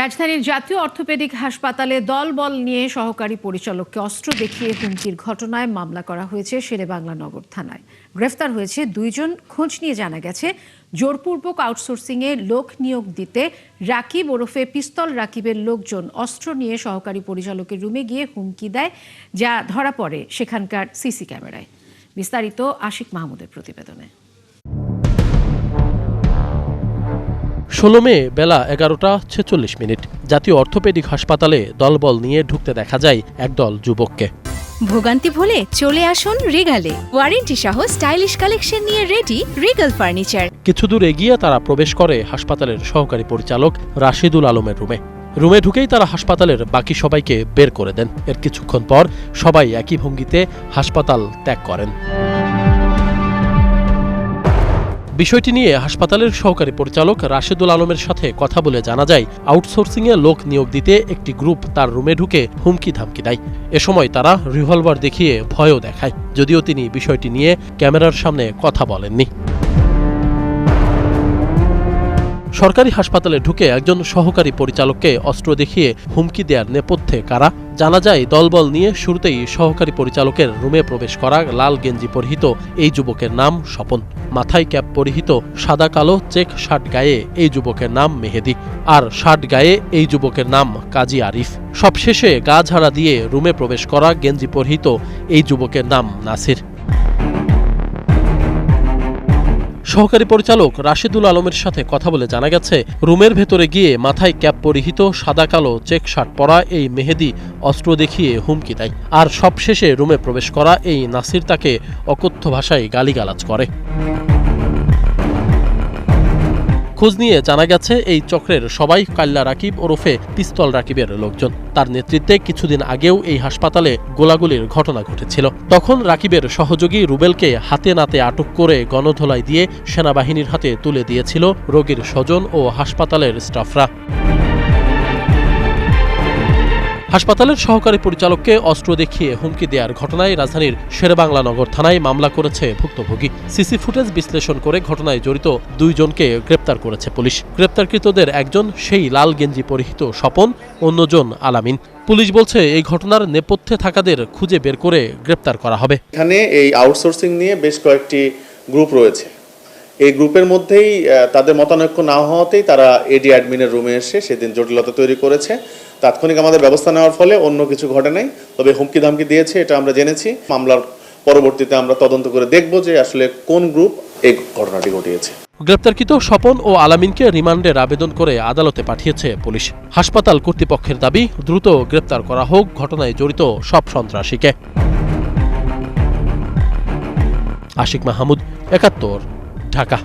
রাজধানীর জাতীয় অর্থোপেডিক হাসপাতালে দলবল নিয়ে সহকারী পরিচালককে অস্ত্র দেখিয়ে হুমকির ঘটনায় মামলা করা হয়েছে শেরেবাংলা নগর থানায়। গ্রেফতার হয়েছে দুইজন। খোঁজ নিয়ে জানা গেছে জোরপূর্বক আউটসোর্সিংয়ে লোক নিয়োগ দিতে রাকিব ওরফে পিস্তল রাকিবের লোকজন অস্ত্র নিয়ে সহকারী পরিচালকের রুমে গিয়ে হুমকি দেয়, যা ধরা পড়ে সেখানকার সিসি ক্যামেরায়। বিস্তারিত আশিক মাহমুদের প্রতিবেদনে। ১৬ মে বেলা ১১টা ৪৬ জাতীয় অর্থোপেডিক হাসপাতালে দলবল নিয়ে ঢুকতে দেখা যায় একদল যুবককে। ভোগান্তি ভুলে চলে আসুন রিগালে। ওয়ারেন্টি সহ স্টাইলিশ কালেকশন নিয়ে রেডি রিগাল ফার্নিচার। কিছু দূর এগিয়ে তারা প্রবেশ করে হাসপাতালের সহকারী পরিচালক রাশিদুল আলমের রুমে ঢুকেই তারা হাসপাতালের বাকি সবাইকে বের করে দেন। এর কিছুক্ষণ পর সবাই একই ভঙ্গিতে হাসপাতাল ত্যাগ করেন। বিষয়টি নিয়ে হাসপাতালের সহকারী পরিচালক রাশিদুল আলমের সাথে কথা বলে জানা যায়, আউটসোর্সিংয়ে লোক নিয়োগ দিতে একটি গ্রুপ তার রুমে ঢুকে হুমকি ধামকি দেয়। এ সময় তারা রিভলভার দেখিয়ে ভয়ও দেখায়, যদিও তিনি বিষয়টি নিয়ে ক্যামেরার সামনে কথা বলেননি। সরকারি হাসপাতালে ঢুকে একজন সহকারী পরিচালককে অস্ত্র দেখিয়ে হুমকি দেওয়ার নেপথ্যে কারা? জানা যায়, দলবল নিয়ে শুরুতেই সহকারী পরিচালকের রুমে প্রবেশ করা লাল গেঞ্জি পরিহিত এই যুবকের নাম স্বপন। মাথায় ক্যাপ পরিহিত সাদা কালো চেক শার্ট গায়ে এই যুবকের নাম মেহেদি, আর শার্ট গায়ে এই যুবকের নাম কাজী আরিফ। সবশেষে গা ঝাড়া দিয়ে রুমে প্রবেশ করা গেঞ্জি পরিহিত এই যুবকের নাম নাসির। সহকারী পরিচালক রাশিদুল আলমের সাথে কথা বলে জানা গেছে, রুমের ভেতরে গিয়ে মাথায় ক্যাপ পরিহিত সাদা কালো চেক শার্ট পরা এই মেহেদি অস্ত্র দেখিয়ে হুমকি দেয়, আর সবশেষে রুমে প্রবেশ করা এই নাসির তাকে অকথ্য ভাষায় গালিগালাজ করে। খোঁজ নিয়ে জানা গেছে, এই চক্রের সবাই কাল্লা রাকিব ওরফে পিস্তল রাকিবের লোকজন। তার নেতৃত্বে কিছুদিন আগেও এই হাসপাতালে গোলাগুলির ঘটনা ঘটেছিল। তখন রাকিবের সহযোগী রুবেলকে হাতে নাতে আটক করে গণধোলাই দিয়ে সেনাবাহিনীর হাতে তুলে দিয়েছিল রোগীর স্বজন ও হাসপাতালের স্টাফরা। হাসপাতালের সহকারী পরিচালককে অস্ত্র দেখিয়ে হুমকি দেওয়ার ঘটনায় রাজধানীর শেরেবাংলা নগর থানায় মামলা করেছে ভুক্তভোগী। সিসি ফুটেজ বিশ্লেষণ করে ঘটনায় জড়িত দুইজনকে গ্রেপ্তার করেছে পুলিশ। গ্রেপ্তারকৃতদের একজন সেই লাল গেঞ্জি পরিহিত স্বপন, অন্যজন আলামিন। পুলিশ বলছে, এই ঘটনার নেপথ্যে থাকাদের খুঁজে বের করে গ্রেপ্তার করা হবে। এখানে এই আউটসোর্সিং নিয়ে বেশ কয়েকটি গ্রুপ রয়েছে। এই গ্রুপের মধ্যেই তাদের মতানৈক্য না হওয়াতেই তারা এডি অ্যাডমিনের রুমে এসে সেদিন জটিলতা তৈরি করেছে। তাৎক্ষণিক আমাদের ব্যবস্থা নেওয়ার ফলে অন্য কিছু ঘটে নাই, তবে হুমকি ধামকি দিয়েছে এটা আমরা জেনেছি। মামলার পরবর্তীতে আমরা তদন্ত করে দেখব যে আসলে কোন গ্রুপ এই ঘটনাটি ঘটিয়েছে। গ্রেপ্তারকৃত স্বপন ও আলামিনকে রিমান্ডের আবেদন করে আদালতে পাঠিয়েছে পুলিশ। হাসপাতাল কর্তৃপক্ষের দাবি, দ্রুত গ্রেপ্তার করা হোক ঘটনায় জড়িত সব সন্ত্রাসীকে। আশিক মাহমুদ, ৭১, ঢাকা।